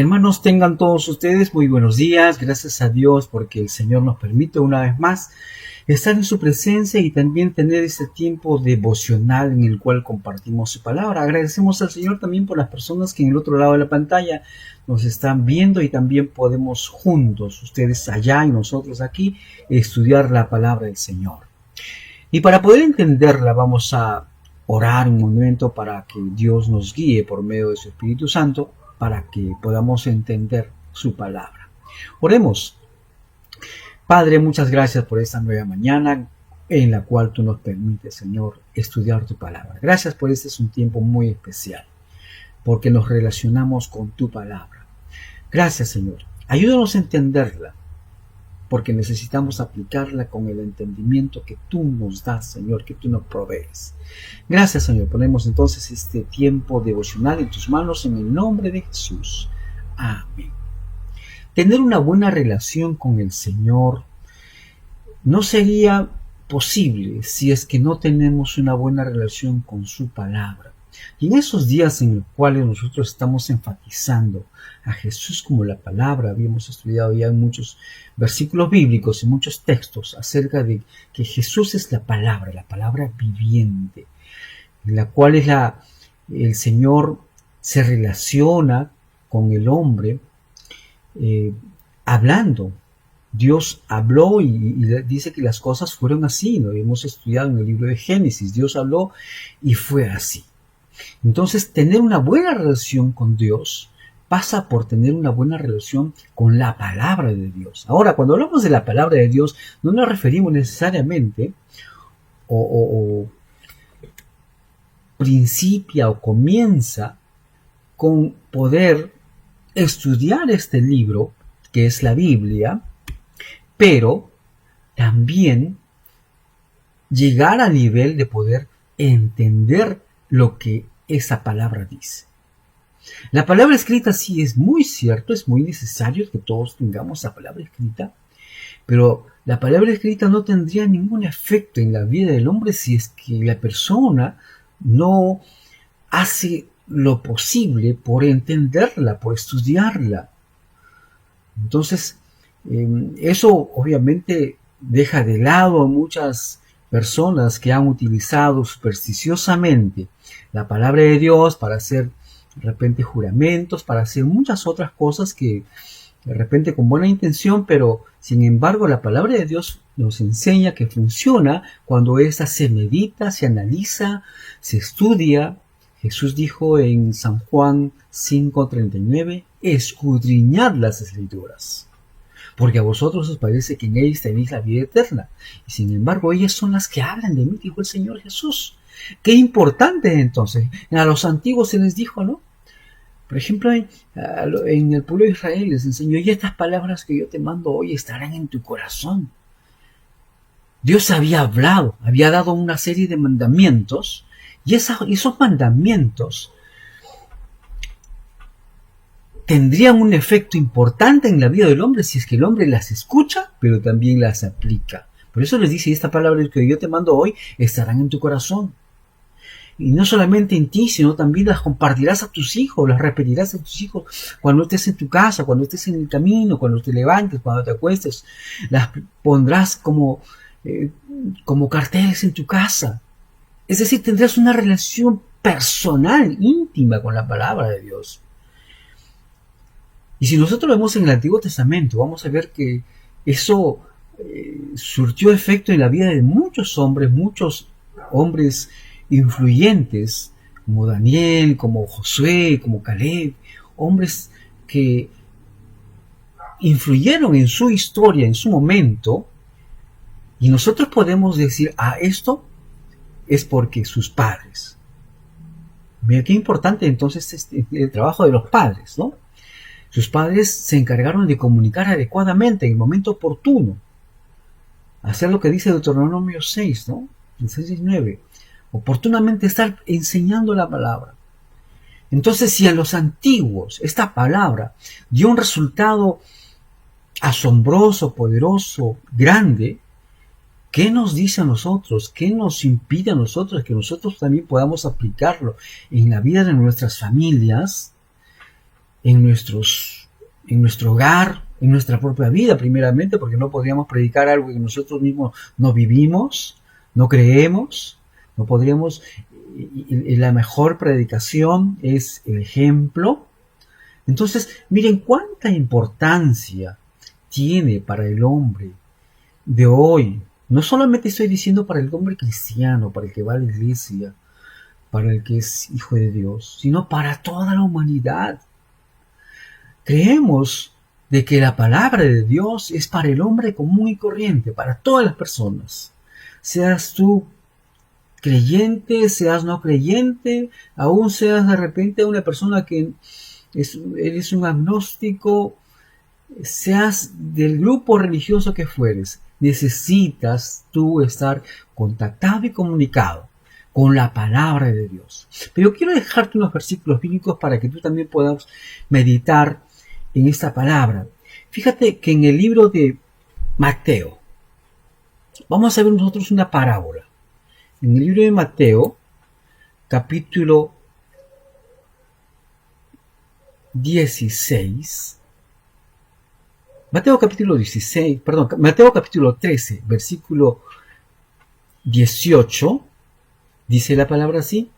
Hermanos, tengan todos ustedes muy buenos días. Gracias a Dios porque el Señor nos permite una vez más estar en su presencia y también tener este tiempo devocional en el cual compartimos su palabra. Agradecemos al Señor también por las personas que en el otro lado de la pantalla nos están viendo y también podemos juntos, ustedes allá y nosotros aquí, estudiar la palabra del Señor. Y para poder entenderla vamos a orar un momento para que Dios nos guíe por medio de su Espíritu Santo, para que podamos entender su palabra. Oremos. Padre, muchas gracias por esta nueva mañana en la cual tú nos permites, Señor, estudiar tu palabra. Gracias por este es un tiempo muy especial, porque nos relacionamos con tu palabra. Gracias, Señor. Ayúdanos a entenderla, porque necesitamos aplicarla con el entendimiento que tú nos das, Señor, que tú nos provees. Gracias, Señor. Ponemos entonces este tiempo devocional en tus manos en el nombre de Jesús. Amén. Tener una buena relación con el Señor no sería posible si es que no tenemos una buena relación con su palabra. Y en esos días en los cuales nosotros estamos enfatizando a Jesús como la palabra, habíamos estudiado ya en muchos versículos bíblicos y muchos textos acerca de que Jesús es la palabra viviente, en la cual el Señor se relaciona con el hombre hablando. Dios habló y dice que las cosas fueron así, ¿no? Hemos estudiado en el libro de Génesis, Dios habló y fue así. Entonces, tener una buena relación con Dios pasa por tener una buena relación con la palabra de Dios. Ahora, cuando hablamos de la palabra de Dios, no nos referimos necesariamente o principia o comienza con poder estudiar este libro, que es la Biblia, pero también llegar al nivel de poder entender lo que esa palabra dice. La palabra escrita sí es muy cierto, es muy necesario que todos tengamos la palabra escrita, pero la palabra escrita no tendría ningún efecto en la vida del hombre si es que la persona no hace lo posible por entenderla, por estudiarla. Entonces, eso obviamente deja de lado a muchas personas que han utilizado supersticiosamente la palabra de Dios para hacer de repente juramentos, para hacer muchas otras cosas que de repente con buena intención, pero sin embargo la palabra de Dios nos enseña que funciona cuando ésta se medita, se analiza, se estudia. Jesús dijo en San Juan 5:39, escudriñad las Escrituras, porque a vosotros os parece que en ellas tenéis la vida eterna, y sin embargo ellas son las que hablan de mí, dijo el Señor Jesús. Qué importante entonces. A los antiguos se les dijo, ¿no? Por ejemplo, en el pueblo de Israel les enseñó, y estas palabras que yo te mando hoy estarán en tu corazón. Dios había hablado, había dado una serie de mandamientos, y esos mandamientos tendrían un efecto importante en la vida del hombre si es que el hombre las escucha, pero también las aplica. Por eso les dice, esta palabra que yo te mando hoy estarán en tu corazón. Y no solamente en ti, sino también las compartirás a tus hijos, las repetirás a tus hijos cuando estés en tu casa, cuando estés en el camino, cuando te levantes, cuando te acuestes. Las pondrás como carteles en tu casa. Es decir, tendrás una relación personal, íntima con la palabra de Dios. Y si nosotros vemos en el Antiguo Testamento, vamos a ver que eso surtió efecto en la vida de muchos hombres influyentes, como Daniel, como Josué, como Caleb, hombres que influyeron en su historia, en su momento, y nosotros podemos decir, esto es porque sus padres. Mira qué importante entonces el trabajo de los padres, ¿no? Sus padres se encargaron de comunicar adecuadamente en el momento oportuno. Hacer lo que dice Deuteronomio 6, ¿no? El 6 y 9. Oportunamente estar enseñando la palabra. Entonces, si a los antiguos esta palabra dio un resultado asombroso, poderoso, grande, ¿qué nos dice a nosotros? ¿Qué nos impide a nosotros que nosotros también podamos aplicarlo en la vida de nuestras familias? en nuestro hogar, en nuestra propia vida primeramente, porque no podríamos predicar algo que nosotros mismos no vivimos, no creemos, no podríamos, y la mejor predicación es el ejemplo. Entonces, miren cuánta importancia tiene para el hombre de hoy. No solamente estoy diciendo para el hombre cristiano, para el que va a la iglesia, para el que es hijo de Dios, sino para toda la humanidad. Creemos de que la palabra de Dios es para el hombre común y corriente, para todas las personas. Seas tú creyente, seas no creyente, aún seas de repente una persona que eres un agnóstico, seas del grupo religioso que fueres, necesitas tú estar contactado y comunicado con la palabra de Dios. Pero quiero dejarte unos versículos bíblicos para que tú también puedas meditar en esta palabra. Fíjate que en el libro de Mateo, vamos a ver nosotros una parábola. En el libro de Mateo, capítulo 16, Mateo capítulo 13, versículo 18, dice la palabra así: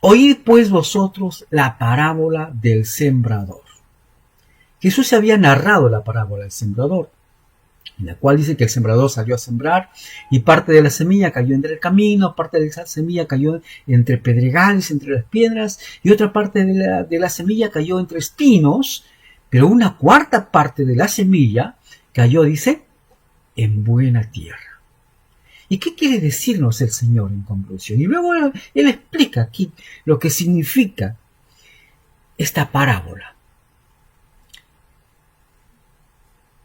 Oíd pues vosotros la parábola del sembrador. Jesús se había narrado la parábola del sembrador, en la cual dice que el sembrador salió a sembrar y parte de la semilla cayó entre el camino, parte de esa semilla cayó entre pedregales, entre las piedras, y otra parte de la semilla cayó entre espinos, pero una cuarta parte de la semilla cayó, dice, en buena tierra. ¿Y qué quiere decirnos el Señor en conclusión? Y luego Él explica aquí lo que significa esta parábola.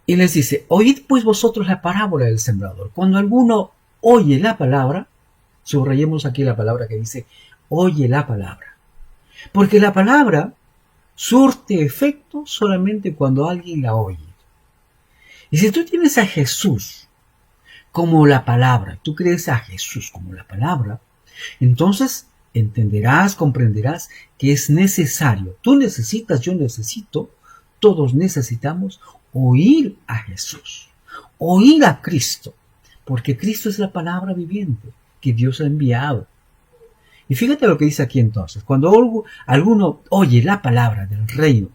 Y les dice: Oíd pues vosotros la parábola del sembrador. Cuando alguno oye la palabra, subrayemos aquí la palabra que dice, oye la palabra. Porque la palabra surte efecto solamente cuando alguien la oye. Y si tú tienes a Jesús como la palabra, tú crees a Jesús como la palabra, entonces entenderás, comprenderás que es necesario. Tú necesitas, yo necesito, todos necesitamos oír a Jesús, oír a Cristo, porque Cristo es la palabra viviente que Dios ha enviado. Y fíjate lo que dice aquí entonces: cuando alguno oye la palabra del reino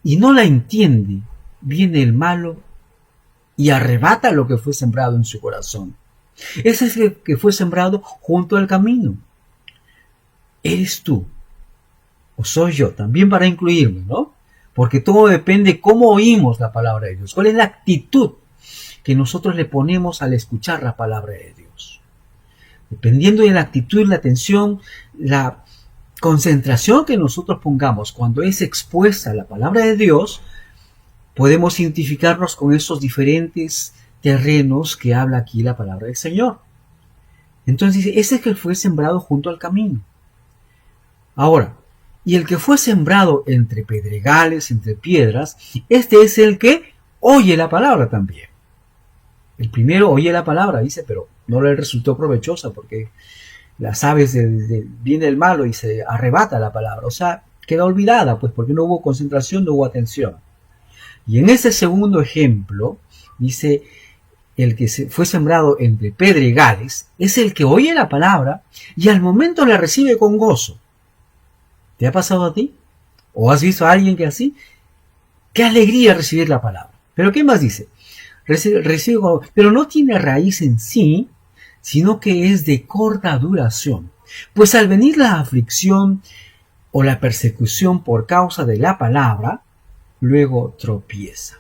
y no la entiende, viene el malo y arrebata lo que fue sembrado en su corazón. Ese es el que fue sembrado junto al camino. ¿Eres tú o soy yo? También para incluirme, ¿no? Porque todo depende de cómo oímos la palabra de Dios. ¿Cuál es la actitud que nosotros le ponemos al escuchar la palabra de Dios? Dependiendo de la actitud, la atención, la concentración que nosotros pongamos cuando es expuesta la palabra de Dios, podemos identificarnos con esos diferentes terrenos que habla aquí la palabra del Señor. Entonces dice, ese es el que fue sembrado junto al camino. Ahora, y el que fue sembrado entre pedregales, entre piedras, este es el que oye la palabra también. El primero oye la palabra, dice, pero no le resultó provechosa porque las aves viene el malo y se arrebata la palabra. O sea, queda olvidada, pues porque no hubo concentración, no hubo atención. Y en ese segundo ejemplo, dice, el que fue sembrado entre pedregales es el que oye la palabra y al momento la recibe con gozo. ¿Te ha pasado a ti? ¿O has visto a alguien que así? ¡Qué alegría recibir la palabra! Pero ¿qué más dice? Recibe, pero no tiene raíz en sí, sino que es de corta duración. Pues al venir la aflicción o la persecución por causa de la palabra, luego tropieza.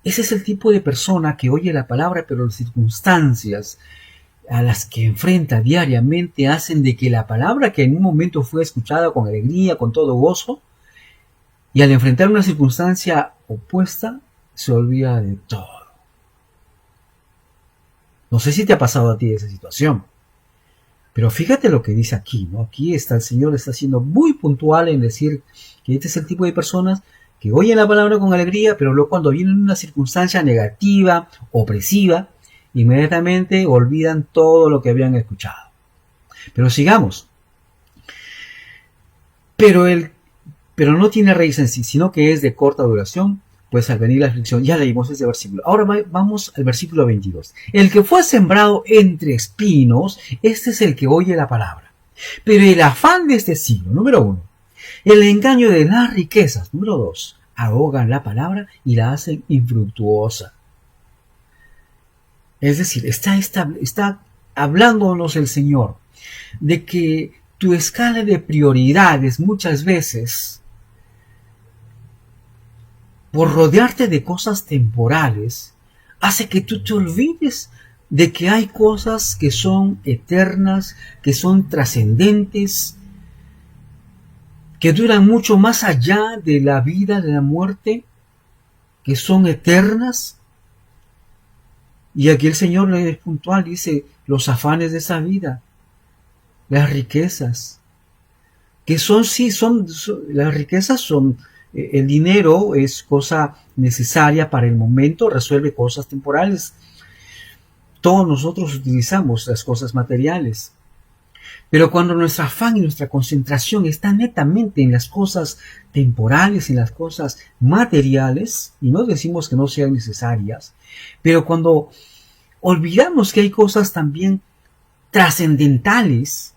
Ese es el tipo de persona que oye la palabra, pero las circunstancias a las que enfrenta diariamente hacen de que la palabra que en un momento fue escuchada con alegría, con todo gozo, y al enfrentar una circunstancia opuesta, se olvida de todo. No sé si te ha pasado a ti esa situación, pero fíjate lo que dice aquí, ¿no? Aquí está el Señor, está siendo muy puntual en decir que este es el tipo de personas que oyen la palabra con alegría, pero luego cuando viene una circunstancia negativa, opresiva, inmediatamente olvidan todo lo que habían escuchado. Pero sigamos. Pero el pero no tiene raíz en sí, sino que es de corta duración, pues al venir la aflicción, ya leímos ese versículo. Ahora vamos al versículo 22. El que fue sembrado entre espinos, este es el que oye la palabra. Pero el afán de este siglo, número 1, el engaño de las riquezas, número 2, ahogan la palabra y la hacen infructuosa. Es decir, está hablándonos el Señor de que tu escala de prioridades muchas veces, por rodearte de cosas temporales, hace que tú te olvides de que hay cosas que son eternas, que son trascendentes, que duran mucho más allá de la vida, de la muerte, que son eternas. Y aquí el Señor es puntual, dice, los afanes de esa vida, las riquezas, que las riquezas son, el dinero es cosa necesaria para el momento, resuelve cosas temporales. Todos nosotros utilizamos las cosas materiales. Pero cuando nuestro afán y nuestra concentración está netamente en las cosas temporales, en las cosas materiales, y no decimos que no sean necesarias, pero cuando olvidamos que hay cosas también trascendentales,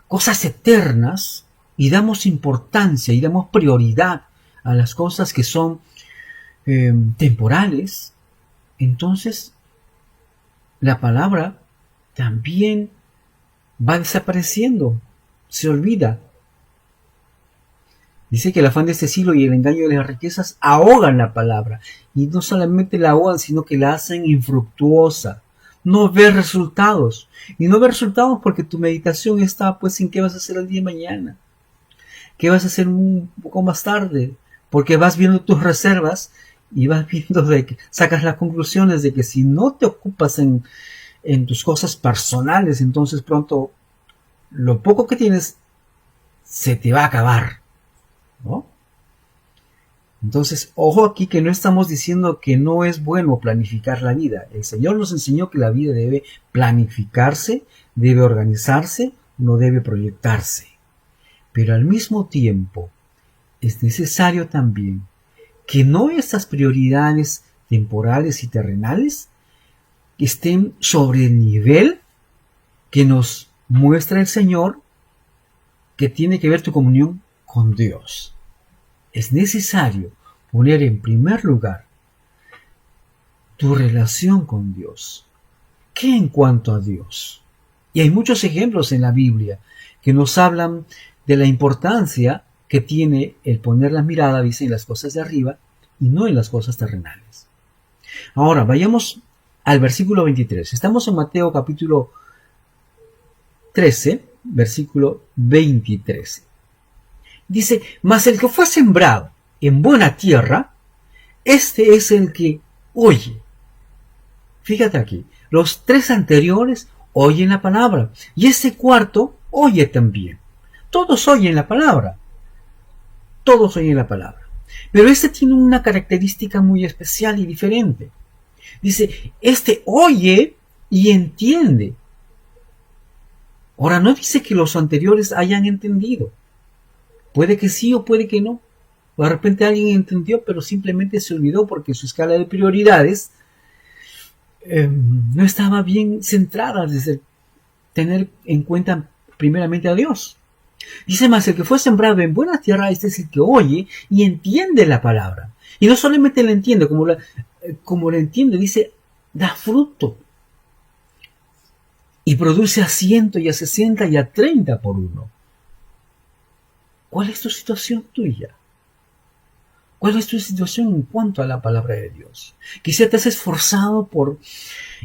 cosas eternas, y damos importancia y damos prioridad a las cosas que son temporales, entonces la palabra también va desapareciendo, se olvida. Dice que el afán de este siglo y el engaño de las riquezas ahogan la palabra, y no solamente la ahogan, sino que la hacen infructuosa. No ves resultados, y no ves resultados porque tu meditación está pues en qué vas a hacer el día de mañana, qué vas a hacer un poco más tarde, porque vas viendo tus reservas y vas viendo sacas las conclusiones de que si no te ocupas en tus cosas personales, entonces pronto lo poco que tienes se te va a acabar, ¿no? Entonces, ojo aquí que no estamos diciendo que no es bueno planificar la vida. El Señor nos enseñó que la vida debe planificarse, debe organizarse, no debe proyectarse. Pero al mismo tiempo, es necesario también que no estas prioridades temporales y terrenales estén sobre el nivel que nos muestra el Señor, que tiene que ver tu comunión con Dios. Es necesario poner en primer lugar tu relación con Dios. ¿Qué en cuanto a Dios? Y hay muchos ejemplos en la Biblia que nos hablan de la importancia que tiene el poner la mirada, dice, en las cosas de arriba y no en las cosas terrenales. Ahora, vayamos al versículo 23. Estamos en Mateo capítulo 13, versículo 23. Dice, mas el que fue sembrado en buena tierra, este es el que oye. Fíjate aquí, los tres anteriores oyen la palabra, y ese cuarto oye también. Todos oyen la palabra. Todos oyen la palabra. Pero este tiene una característica muy especial y diferente. Dice, este oye y entiende. Ahora, no dice que los anteriores hayan entendido. Puede que sí o puede que no. O de repente alguien entendió, pero simplemente se olvidó porque su escala de prioridades no estaba bien centrada desde tener en cuenta primeramente a Dios. Dice más, el que fue sembrado en buena tierra, este es el que oye y entiende la palabra. Y no solamente la entiende, como la entiende, dice, da fruto. Y produce a 100 y a 60 y a 30 por uno. ¿Cuál es tu situación tuya? ¿Cuál es tu situación en cuanto a la palabra de Dios? Quizá te has esforzado por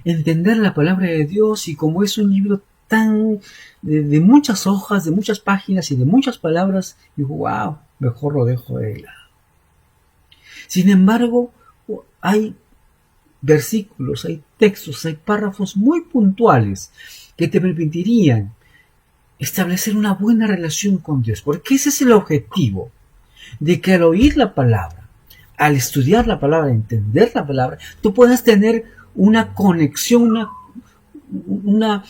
entender la palabra de Dios y como es un libro tan de muchas hojas, de muchas páginas y de muchas palabras, digo, wow, mejor lo dejo de lado. Sin embargo, hay versículos, hay textos, hay párrafos muy puntuales que te permitirían establecer una buena relación con Dios, porque ese es el objetivo, de que al oír la palabra, al estudiar la palabra, entender la palabra, tú puedas tener una conexión, una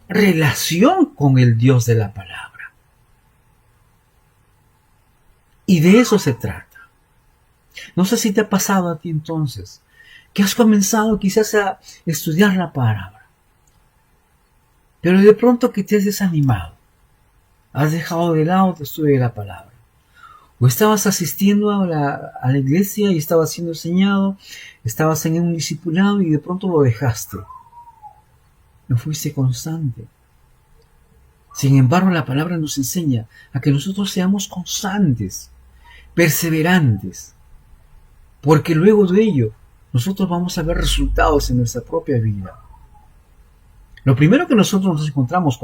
relación con el Dios de la palabra. Y de eso se trata. No sé si te ha pasado a ti entonces, que has comenzado quizás a estudiar la palabra, pero de pronto que te has desanimado, has dejado de lado tu estudio de la palabra. O estabas asistiendo a la iglesia y estabas siendo enseñado, estabas en un discipulado y de pronto lo dejaste. No fuiste constante. Sin embargo, la palabra nos enseña a que nosotros seamos constantes, perseverantes, porque luego de ello nosotros vamos a ver resultados en nuestra propia vida. Lo primero que nosotros nos encontramos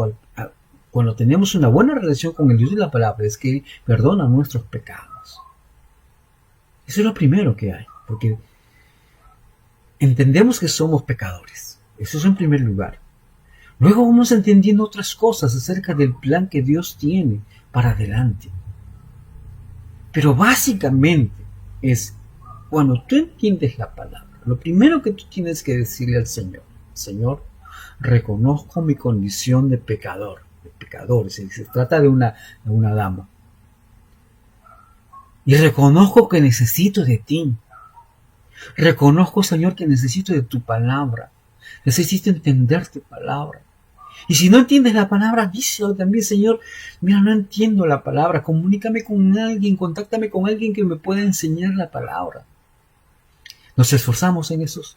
cuando tenemos una buena relación con el Dios de la palabra es que Él perdona nuestros pecados. Eso es lo primero que hay, porque entendemos que somos pecadores. Eso es en primer lugar. Luego vamos entendiendo otras cosas acerca del plan que Dios tiene para adelante. Pero básicamente es cuando tú entiendes la palabra, lo primero que tú tienes que decirle al Señor: Señor, reconozco mi condición de pecador. Se trata de una dama. Y reconozco que necesito de ti. Reconozco, Señor, que necesito de tu palabra. Necesito entender tu palabra. Y si no entiendes la palabra, díselo también: Señor, mira, no entiendo la palabra. Comunícame con alguien, contáctame con alguien que me pueda enseñar la palabra. Nos esforzamos en esos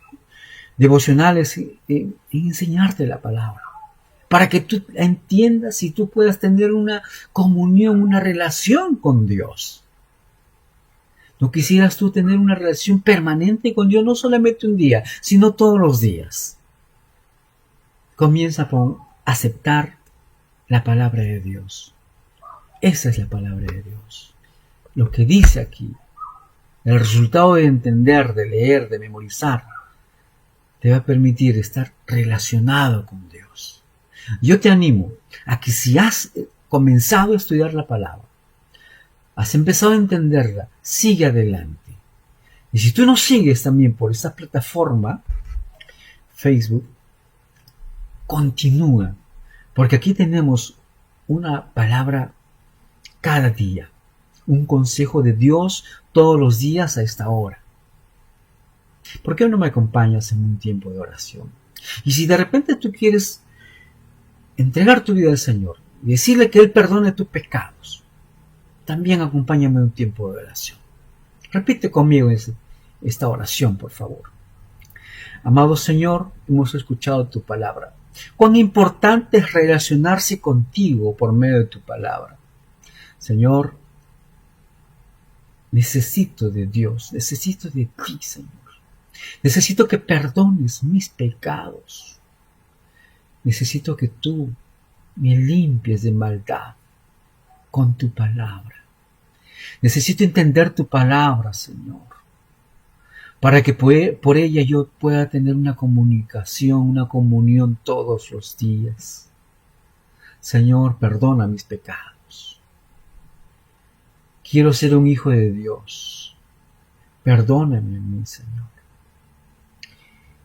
devocionales en enseñarte la palabra, para que tú entiendas y tú puedas tener una comunión, una relación con Dios. ¿No quisieras tú tener una relación permanente con Dios, no solamente un día, sino todos los días? Comienza con aceptar la palabra de Dios. Esa es la palabra de Dios. Lo que dice aquí, el resultado de entender, de leer, de memorizar, te va a permitir estar relacionado con Dios. Yo te animo a que si has comenzado a estudiar la palabra, has empezado a entenderla, sigue adelante. Y si tú nos sigues también por esta plataforma, Facebook, continúa, porque aquí tenemos una palabra cada día, un consejo de Dios todos los días a esta hora. ¿Por qué no me acompañas en un tiempo de oración? Y si de repente tú quieres entregar tu vida al Señor y decirle que Él perdone tus pecados, también acompáñame en un tiempo de oración. Repite conmigo esta oración, por favor. Amado Señor, hemos escuchado tu palabra. Cuán importante es relacionarse contigo por medio de tu palabra. Señor, necesito de Dios, necesito de ti, Señor. Necesito que perdones mis pecados. Necesito que tú me limpies de maldad con tu palabra. Necesito entender tu palabra, Señor, para que por ella yo pueda tener una comunicación, una comunión todos los días. Señor, perdona mis pecados. Quiero ser un hijo de Dios. Perdóname a mí, Señor.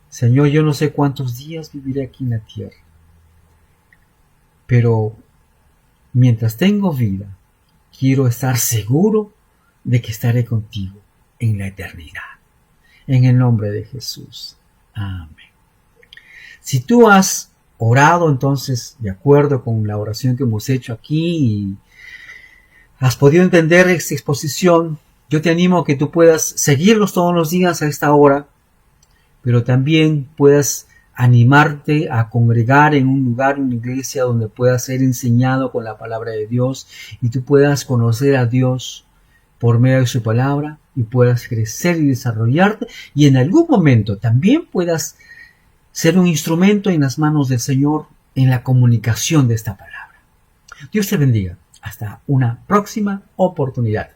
Señor, yo no sé cuántos días viviré aquí en la tierra, pero mientras tengo vida, quiero estar seguro de que estaré contigo en la eternidad. En el nombre de Jesús. Amén. Si tú has orado entonces de acuerdo con la oración que hemos hecho aquí y has podido entender esta exposición, yo te animo a que tú puedas seguirlos todos los días a esta hora, pero también puedas animarte a congregar en un lugar, en una iglesia donde puedas ser enseñado con la palabra de Dios y tú puedas conocer a Dios por medio de su palabra y puedas crecer y desarrollarte y en algún momento también puedas ser un instrumento en las manos del Señor en la comunicación de esta palabra. Dios te bendiga. Hasta una próxima oportunidad.